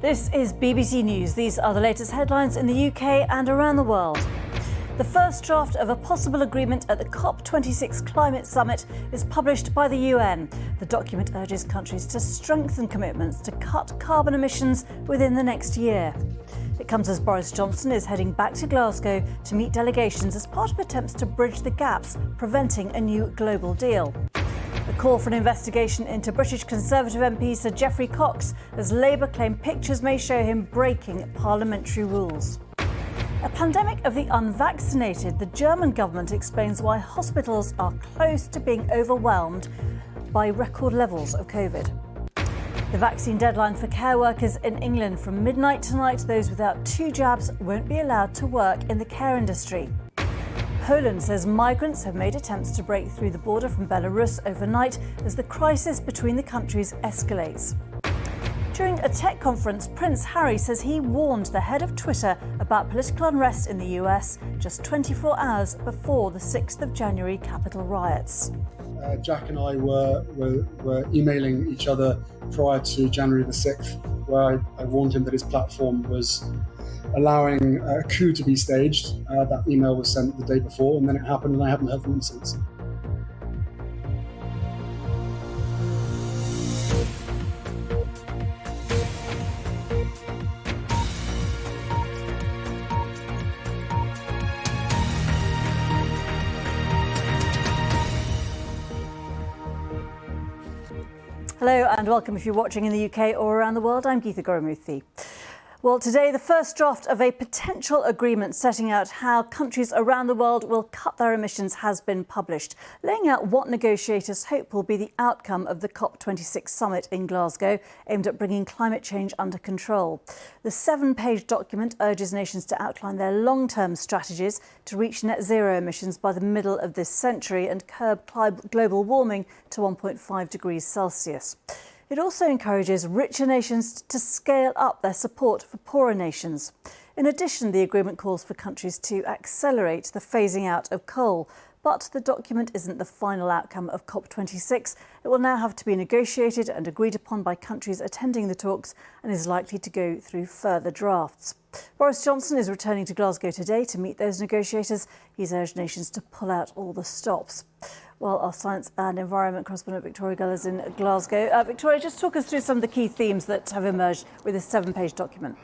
This is BBC News. These are the latest headlines in the UK and around the world. The first draft of a possible agreement at the COP26 climate summit is published by the UN. The document urges countries to strengthen commitments to cut carbon emissions within the next year. It comes as Boris Johnson is heading back to Glasgow to meet delegations as part of attempts to bridge the gaps, preventing a new global deal. A call for an investigation into British Conservative MP Sir Geoffrey Cox as Labour claim pictures may show him breaking parliamentary rules. A pandemic of the unvaccinated, the German government explains why hospitals are close to being overwhelmed by record levels of COVID. The vaccine deadline for care workers in England from midnight tonight. Those without 2 jabs won't be allowed to work in the care industry. Poland says migrants have made attempts to break through the border from Belarus overnight as the crisis between the countries escalates. During a tech conference, Prince Harry says he warned the head of Twitter about political unrest in the US just 24 hours before the 6th of January Capitol riots. Jack and I were emailing each other prior to January the 6th, where I warned him that his platform was allowing a coup to be staged. That email was sent the day before, and then it happened, and I haven't heard from him since. Hello and welcome if you're watching in the UK or around the world. I'm Geeta, Guru-Murthy. Well, today the first draft of a potential agreement setting out how countries around the world will cut their emissions has been published, laying out what negotiators hope will be the outcome of the COP26 summit in Glasgow, aimed at bringing climate change under control. The 7-page document urges nations to outline their long-term strategies to reach net zero emissions by the middle of this century and curb global warming to 1.5 degrees Celsius. It also encourages richer nations to scale up their support for poorer nations. In addition, the agreement calls for countries to accelerate the phasing out of coal. But the document isn't the final outcome of COP26. It will now have to be negotiated and agreed upon by countries attending the talks and is likely to go through further drafts. Boris Johnson is returning to Glasgow today to meet those negotiators. He's urged nations to pull out all the stops. Well, our science and environment correspondent Victoria Gull is in Glasgow. Victoria, just talk us through some of the key themes that have emerged with this 7-page document.